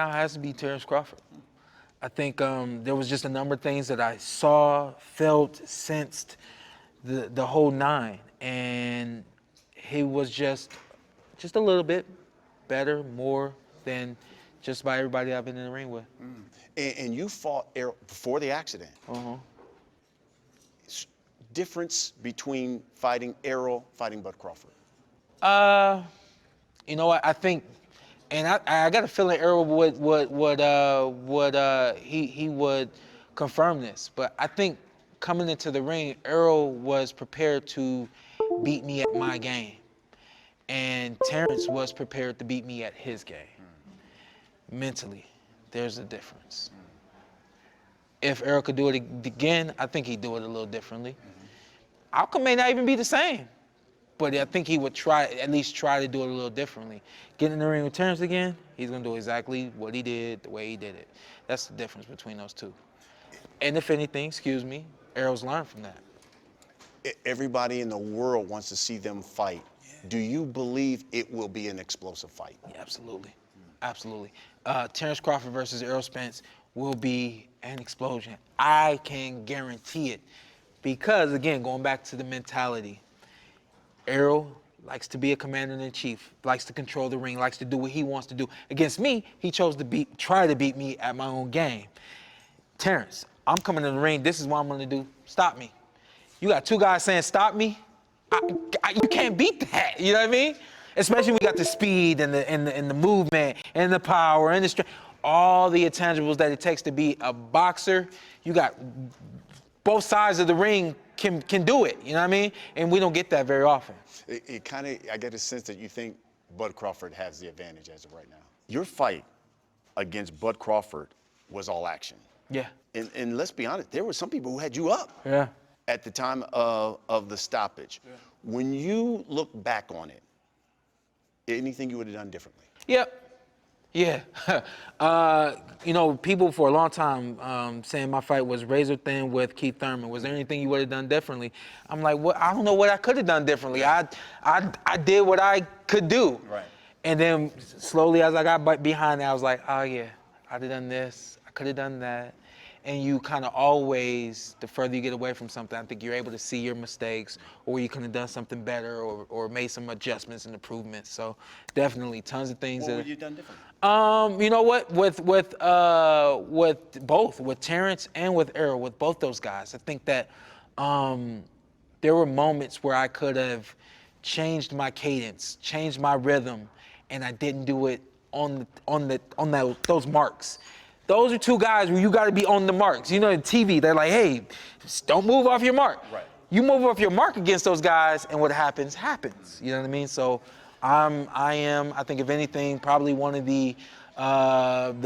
now has to be Terence Crawford. I think there was just a number of things that I saw, felt, sensed, the whole nine, and he was just a little bit better, more than just about everybody I've been in the ring with. And you fought Errol before the accident. Difference between fighting Errol, fighting Bud Crawford? You know what? I think, and I got a feeling Errol he would confirm this. But I think coming into the ring, Errol was prepared to beat me at my game, and Terence was prepared to beat me at his game. Mentally, there's a difference. If Errol could do it again, I think he'd do it a little differently. Outcome may not even be the same, but I think he would at least try to do it a little differently. Getting in the ring with Terence again, he's gonna do exactly what he did, the way he did it. That's the difference between those two. And if anything, Errol's learned from that. Everybody in the world wants to see them fight. Do you believe it will be an explosive fight? Yeah, absolutely, absolutely. Terence Crawford versus Errol Spence will be an explosion. I can guarantee it. Because, again, going back to the mentality, Errol likes to be a commander-in-chief, likes to control the ring, likes to do what he wants to do. Against me, he chose to try to beat me at my own game. Terence, I'm coming in the ring. This is what I'm going to do. Stop me. You got two guys saying stop me. You can't beat that. You know what I mean? Especially when we got the speed and the movement and the power and the strength. All the intangibles that it takes to be a boxer. You got both sides of the ring can do it, you know what I mean? And we don't get that very often. It kind of, I get a sense that you think Bud Crawford has the advantage as of right now. Your fight against Bud Crawford was all action. Yeah. And let's be honest, there were some people who had you up at the time of the stoppage. Yeah. When you look back on it, anything you would have done differently? Yep. Yeah. You know, people for a long time saying my fight was razor thin with Keith Thurman. Was there anything you would have done differently? I'm like, well, I don't know what I could have done differently. I did what I could do. Right. And then slowly as I got behind that, I was like, oh yeah, I'd have done this. I could have done that. And you kind of always, the further you get away from something, I think you're able to see your mistakes, or you could have done something better, or made some adjustments and improvements. So definitely tons of things. What would you done differently? You know what? With both, with Terence and with Errol, with both those guys, I think that there were moments where I could have changed my cadence, changed my rhythm, and I didn't do it on those marks. Those are two guys where you got to be on the marks. You know, in TV, they're like, hey, just don't move off your mark. Right. You move off your mark against those guys, and what happens, happens. You know what I mean? So I am, I think, if anything, probably one of the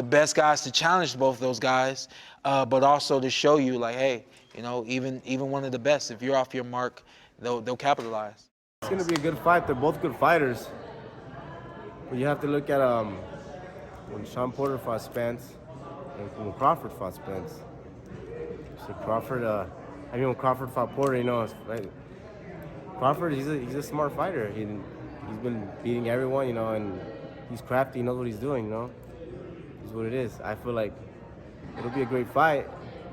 best guys to challenge both those guys, but also to show you, like, hey, you know, even one of the best, if you're off your mark, they'll capitalize. It's going to be a good fight. They're both good fighters. But you have to look at when Sean Porter fought Spence, and when Crawford fought Spence. So Crawford, when Crawford fought Porter, you know, it's like, Crawford, he's a smart fighter. He's been beating everyone, you know, and he's crafty, he knows what he's doing, you know. It's what it is. I feel like it'll be a great fight,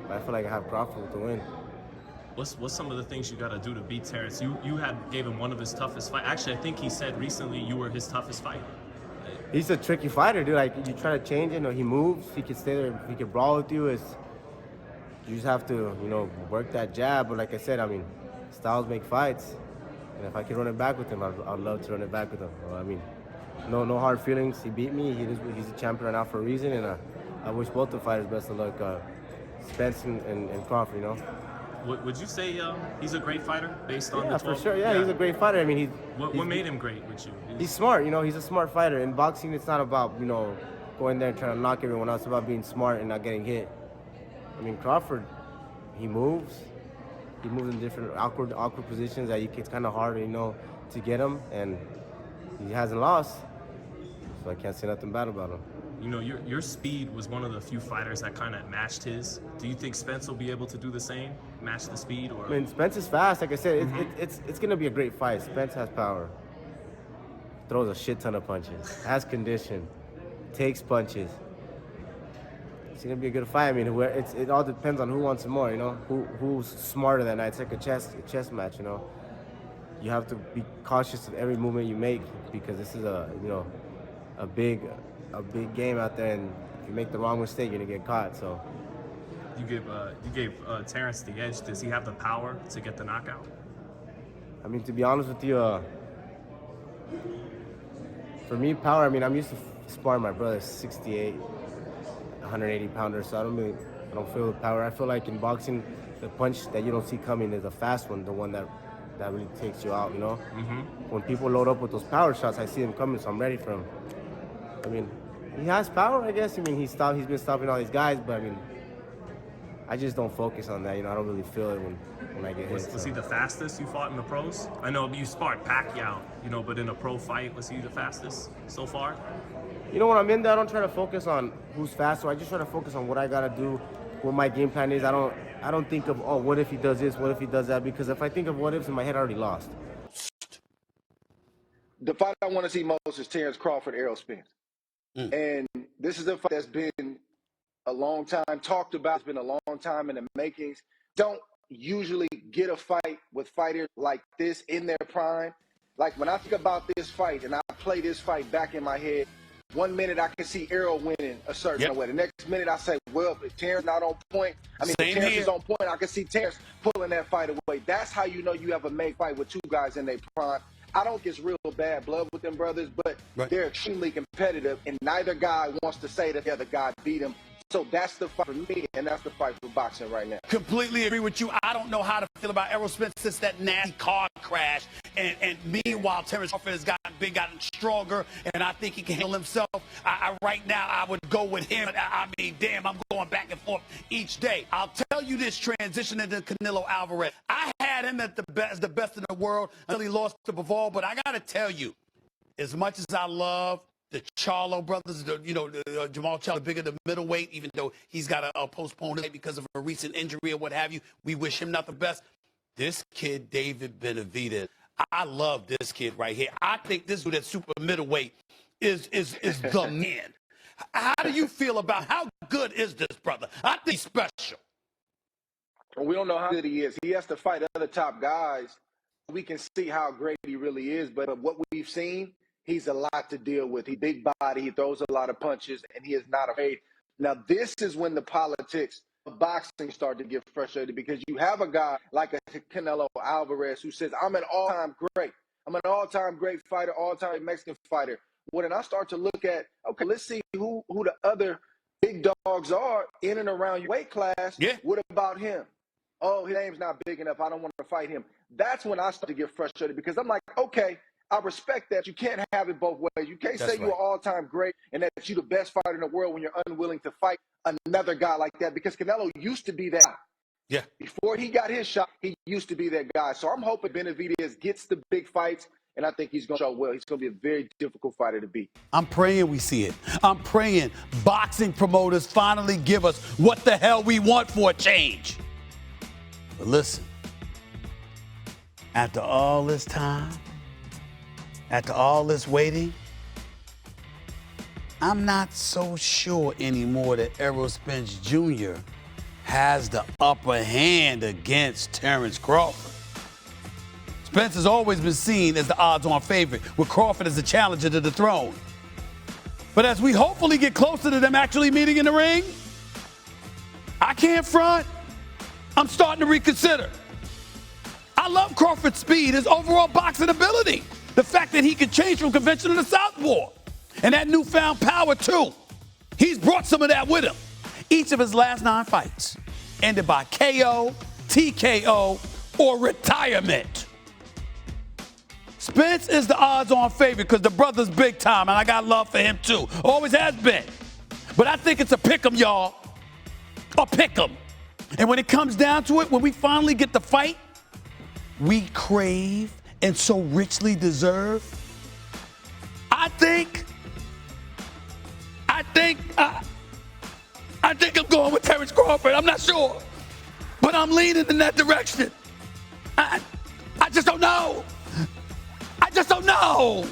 but I feel like I have Crawford to win. What's some of the things you got to do to beat Terence? You gave him one of his toughest fights. Actually, I think he said recently you were his toughest fight. He's a tricky fighter, dude. Like, you try to change it, you know, he moves, he can stay there, he can brawl with you. You just have to, you know, work that jab. But like I said, I mean, styles make fights. And if I can run it back with him, I'd love to run it back with him. Well, I mean, no hard feelings. He beat me. He's a champion right now for a reason. And I wish both the fighters best of luck, Spence and Crawford, you know. Would you say he's a great fighter based on the 12? For sure. Yeah, he's a great fighter. I mean, what made him great with you? He's smart. You know, he's a smart fighter. In boxing, it's not about, you know, going there and trying to knock everyone else. It's about being smart and not getting hit. I mean, Crawford, he moves. He moves in different awkward positions that it's kind of hard, you know, to get him. And he hasn't lost, so I can't say nothing bad about him. You know, your speed was one of the few fighters that kind of matched his. Do you think Spence will be able to do the same, match the speed? Or? I mean, Spence is fast. Like I said, it's going to be a great fight. Spence has power, throws a shit ton of punches, has condition, takes punches. it's gonna be a good fight. I mean, it all depends on who wants it more, you know, who's smarter that night. It's like a chess match, you know. You have to be cautious of every movement you make because this is a big game out there, and if you make the wrong mistake, you're gonna get caught. So You gave Terence the edge. Does he have the power to get the knockout? I mean, to be honest with you, for me, power. I mean, I'm used to sparring my brother, 68, 180 pounder, so I don't feel the power. I feel like in boxing, the punch that you don't see coming is a fast one, the one that really takes you out, you know? When people load up with those power shots, I see them coming, so I'm ready for him. I mean, he has power, I guess. I mean, he's been stopping all these guys, but I mean, I just don't focus on that, you know? I don't really feel it when I get hit. Was he the fastest you fought in the pros? I know you sparred Pacquiao, you know, but in a pro fight, was he the fastest so far? You know, when I'm in there, I don't try to focus on who's faster. I just try to focus on what I gotta do, what my game plan is. I don't think of, oh, what if he does this, what if he does that, because if I think of what ifs in my head, I already lost. The fight I want to see most is Terence Crawford, Errol Spence. And this is a fight that's been a long time talked about. It's been a long time in the makings. Don't usually get a fight with fighters like this in their prime. Like when I think about this fight and I play this fight back in my head, 1 minute I can see Errol winning a certain way. The next minute I say, well, if Terence not on point, if Terence is on point, I can see Terence pulling that fight away. That's how you know you have a make fight with two guys in their prime. I don't get real bad blood with them brothers, but they're extremely competitive, and neither guy wants to say that the other guy beat him. So that's the fight for me, and that's the fight for boxing right now. Completely agree with you. I don't know how to feel about Errol Spence since that nasty car crash. And meanwhile, Terence Crawford has gotten big, gotten stronger, and I think he can handle himself. Right now, I would go with him. I mean, damn, I'm going back and forth each day. I'll tell you this transition into Canelo Alvarez. I had him at the best in the world until he lost to Bivol, but I got to tell you, as much as I love the Charlo brothers, Jamal Charlo, bigger the middleweight, even though he's got a postponed it because of a recent injury or what have you. We wish him nothing best. This kid, David Benavidez, I love this kid right here. I think this dude at super middleweight is the man. How do you feel about how good is this brother? I think he's special. We don't know how good he is. He has to fight other top guys. We can see how great he really is, but what we've seen, he's a lot to deal with. He's big body, he throws a lot of punches, and he is not afraid. Now, this is when the politics of boxing start to get frustrated, because you have a guy like a Canelo Alvarez who says, I'm an all-time great. I'm an all-time great fighter, all-time Mexican fighter. Well, then I start to look at, okay, let's see who the other big dogs are in and around your weight class. Yeah. What about him? Oh, his name's not big enough. I don't want to fight him. That's when I start to get frustrated, because I'm like, okay, I respect that. You can't have it both ways. You can't say you're all-time great and that you're the best fighter in the world when you're unwilling to fight another guy like that, because Canelo used to be that guy. Yeah. Before he got his shot, he used to be that guy. So I'm hoping Benavidez gets the big fights, and I think he's going to show well. He's going to be a very difficult fighter to beat. I'm praying we see it. I'm praying boxing promoters finally give us what the hell we want for a change. But listen, after all this time, after all this waiting, I'm not so sure anymore that Errol Spence Jr. has the upper hand against Terence Crawford. Spence has always been seen as the odds-on favorite, with Crawford as the challenger to the throne. But as we hopefully get closer to them actually meeting in the ring, I can't front. I'm starting to reconsider. I love Crawford's speed, his overall boxing ability. The fact that he can change from conventional to southpaw. And that newfound power, too. He's brought some of that with him. Each of his last 9 fights ended by KO, TKO, or retirement. Spence is the odds-on favorite because the brother's big time, and I got love for him, too. Always has been. But I think it's a pick 'em, y'all. A pick 'em. And when it comes down to it, when we finally get the fight we crave and so richly deserve, I think I'm going with Terence Crawford. I'm not sure, but I'm leaning in that direction. I just don't know. I just don't know.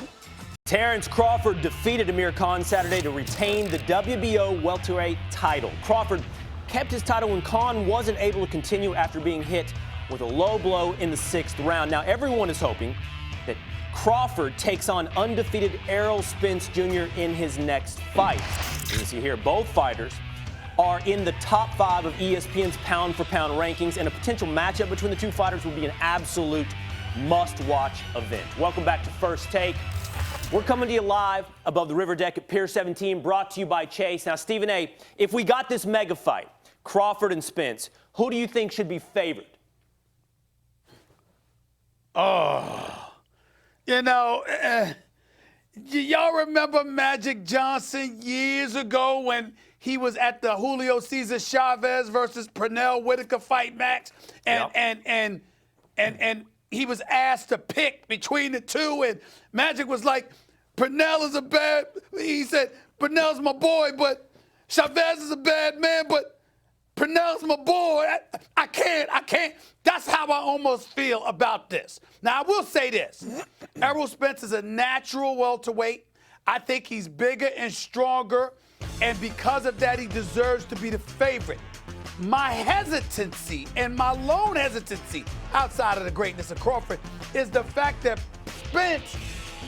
Terence Crawford defeated Amir Khan Saturday to retain the WBO welterweight title. Crawford kept his title when Khan wasn't able to continue after being hit with a low blow in the 6th round. Now everyone is hoping that Crawford takes on undefeated Errol Spence Jr. in his next fight. You can see here both fighters are in the top 5 of ESPN's pound-for-pound rankings, and a potential matchup between the two fighters would be an absolute must-watch event. Welcome back to First Take. We're coming to you live above the river deck at Pier 17, brought to you by Chase. Now, Stephen A., if we got this mega fight, Crawford and Spence, who do you think should be favored? Oh, y'all remember Magic Johnson years ago when he was at the Julio Cesar Chavez versus Pernell Whitaker fight match, and he was asked to pick between the two, and Magic was like, Pernell is a bad, he said, Pernell's my boy, but Chavez is a bad man, but Pernell's my boy. I can't. That's how I almost feel about this. Now, I will say this. Errol Spence is a natural welterweight. I think he's bigger and stronger, and because of that, he deserves to be the favorite. My hesitancy, and my lone hesitancy outside of the greatness of Crawford, is the fact that Spence,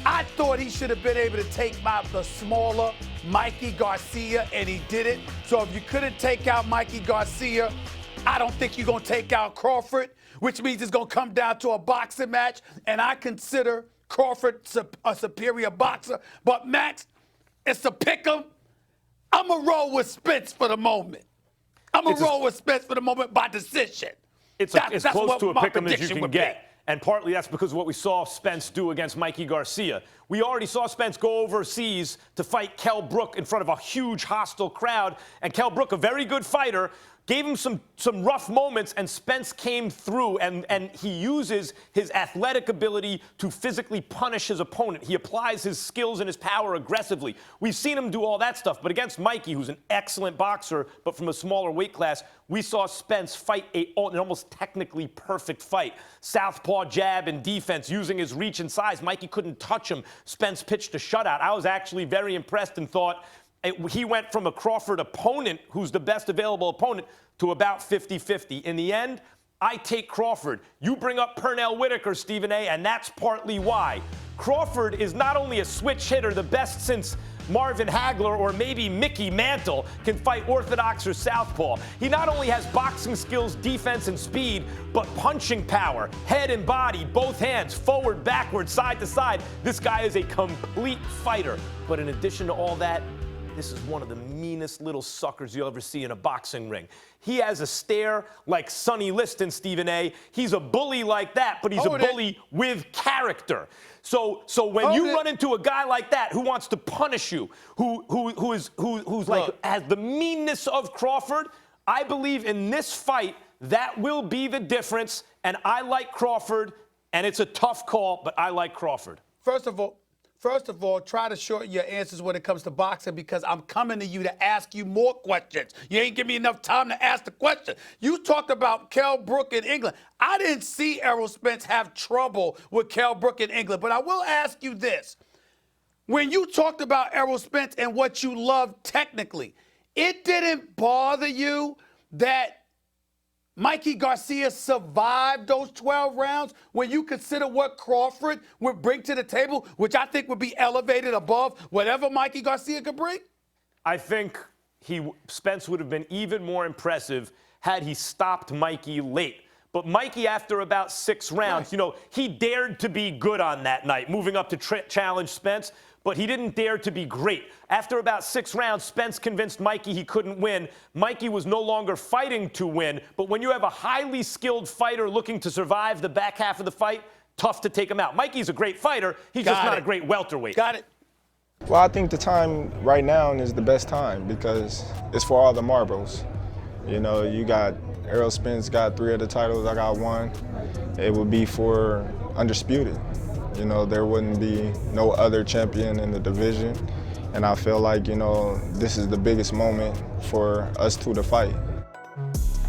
I thought he should have been able to take the smaller Mikey Garcia, and he didn't. So if you couldn't take out Mikey Garcia, I don't think you're going to take out Crawford, which means it's going to come down to a boxing match, and I consider Crawford a superior boxer. But, Max, it's a pick'em. I'm going to roll with Spence for the moment. I'm going to roll with Spence for the moment by decision. It's close to a pick'em as you can get. And partly that's because of what we saw Spence do against Mikey Garcia. We already saw Spence go overseas to fight Kell Brook in front of a huge hostile crowd. And Kell Brook, a very good fighter, gave him some rough moments, and Spence came through, and he uses his athletic ability to physically punish his opponent. He applies his skills and his power aggressively. We've seen him do all that stuff, but against Mikey, who's an excellent boxer, but from a smaller weight class, we saw Spence fight an almost technically perfect fight. Southpaw jab and defense, using his reach and size. Mikey couldn't touch him. Spence pitched a shutout. I was actually very impressed and thought, he went from a Crawford opponent, who's the best available opponent, to about 50-50. In the end, I take Crawford. You bring up Pernell Whitaker, Stephen A., and that's partly why. Crawford is not only a switch hitter, the best since Marvin Hagler or maybe Mickey Mantle can fight orthodox or southpaw. He not only has boxing skills, defense, and speed, but punching power, head and body, both hands, forward, backward, side to side. This guy is a complete fighter. But in addition to all that, this is one of the meanest little suckers you'll ever see in a boxing ring. He has a stare like Sonny Liston, Stephen A. He's a bully like that, but he's a bully with character. So when you run into a guy like that who wants to punish you, who's like has the meanness of Crawford, I believe in this fight that will be the difference. And I like Crawford, and it's a tough call, but I like Crawford. First of all, try to shorten your answers when it comes to boxing, because I'm coming to you to ask you more questions. You ain't give me enough time to ask the question. You talked about Kell Brook in England. I didn't see Errol Spence have trouble with Kell Brook in England, but I will ask you this. When you talked about Errol Spence and what you loved technically, it didn't bother you that Mikey Garcia survived those 12 rounds when you consider what Crawford would bring to the table, which I think would be elevated above whatever Mikey Garcia could bring? I think Spence would have been even more impressive had he stopped Mikey late. But Mikey, after about 6 rounds, he dared to be good on that night, moving up to challenge Spence, but he didn't dare to be great. After about 6 rounds, Spence convinced Mikey he couldn't win. Mikey was no longer fighting to win, but when you have a highly skilled fighter looking to survive the back half of the fight, tough to take him out. Mikey's a great fighter. He's just not a great welterweight. Got it. Well, I think the time right now is the best time because it's for all the marbles. You got Errol Spence got 3 of the titles, I got 1. It would be for undisputed. There wouldn't be no other champion in the division. And I feel like, this is the biggest moment for us two to fight.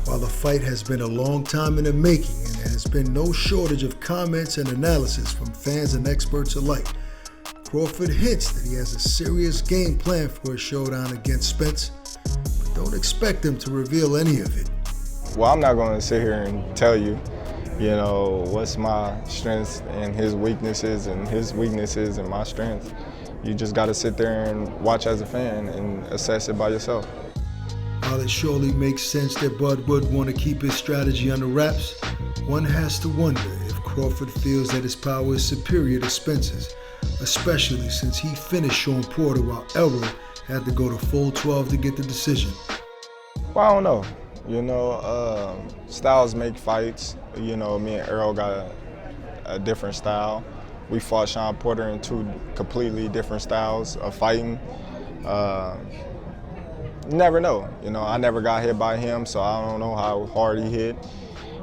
While the fight has been a long time in the making and there has been no shortage of comments and analysis from fans and experts alike, Crawford hints that he has a serious game plan for a showdown against Spence, but don't expect him to reveal any of it. Well, I'm not going to sit here and tell you, what's my strengths and his weaknesses and my strengths. You just got to sit there and watch as a fan and assess it by yourself. While it surely makes sense that Bud would want to keep his strategy under wraps, one has to wonder if Crawford feels that his power is superior to Spence's, especially since he finished Sean Porter while Errol had to go to full 12 to get the decision. Well, I don't know. Styles make fights. Me and Errol got a different style. We fought Sean Porter in two completely different styles of fighting. You never know. I never got hit by him, so I don't know how hard he hit.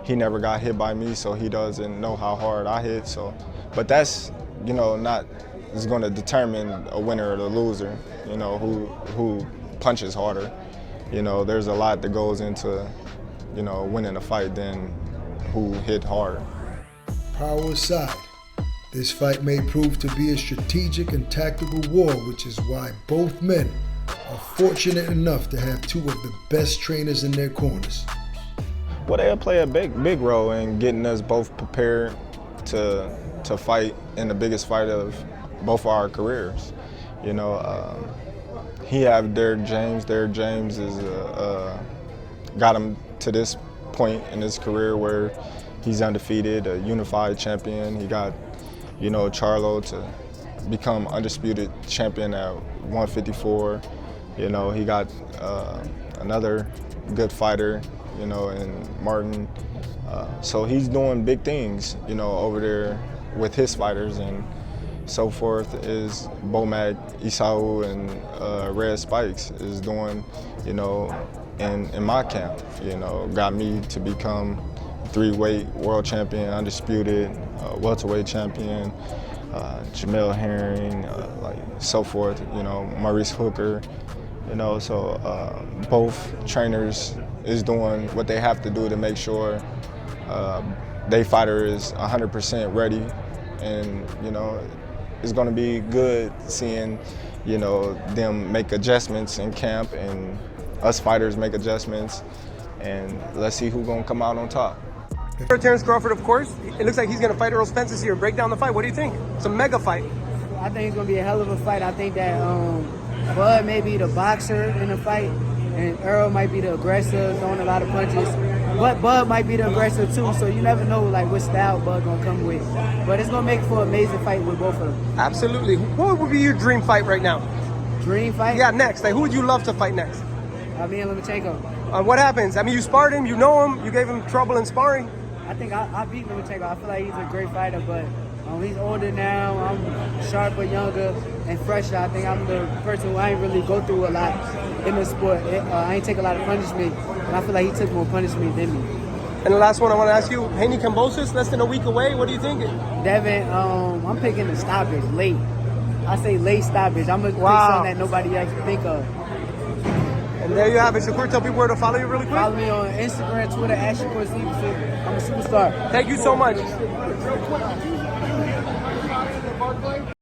He never got hit by me, so he doesn't know how hard I hit. So, but that's, not is going to determine a winner or the loser. Who punches harder. There's a lot that goes into, winning a fight than who hit harder. Power aside, this fight may prove to be a strategic and tactical war, which is why both men are fortunate enough to have two of the best trainers in their corners. Well, they'll play a big role in getting us both prepared to fight in the biggest fight of both our careers. He have Derrick James. Derrick James is got him to this point in his career where he's undefeated, a unified champion. He got, Charlo to become undisputed champion at 154. He got another good fighter, in Martin. So he's doing big things, over there with his fighters, and so forth is Bomac, Isau, and Red Spikes is doing, in my camp, got me to become three-weight world champion, undisputed, welterweight champion, Jamel Herring, so forth, Maurice Hooker, so both trainers is doing what they have to do to make sure their fighter is 100% ready, and, it's going to be good seeing, them make adjustments in camp and us fighters make adjustments, and let's see who's going to come out on top. For Terence Crawford, of course, it looks like he's going to fight Errol Spence this year. Break down the fight. What do you think? It's a mega fight. I think it's going to be a hell of a fight. I think that Bud may be the boxer in the fight, and Errol might be the aggressor, throwing a lot of punches. But Bud might be the aggressor too, so you never know what style Bud going to come with. But it's going to make for an amazing fight with both of them. Absolutely. What would be your dream fight right now? Dream fight? Yeah, next. Who would you love to fight next? Me and Lomachenko. What happens? You sparred him, you know him, you gave him trouble in sparring. I think I beat Lomachenko. I feel like he's a great fighter, but he's older now. I'm sharper, younger, and fresher. I think I'm the person who I ain't really go through a lot in the sport. I ain't take a lot of punishment, and I feel like he took more punishment than me. And the last one I want to ask you, Haney Kambosos, less than a week away. What are you thinking? Devin, I'm picking the stoppage late. I say late stoppage. I'm going to pick something that nobody else think of. And there you have it. Shakur, tell people where to follow you really quick. Follow me on Instagram, Twitter, @ShakurStevenson. I'm a superstar. Thank you so much.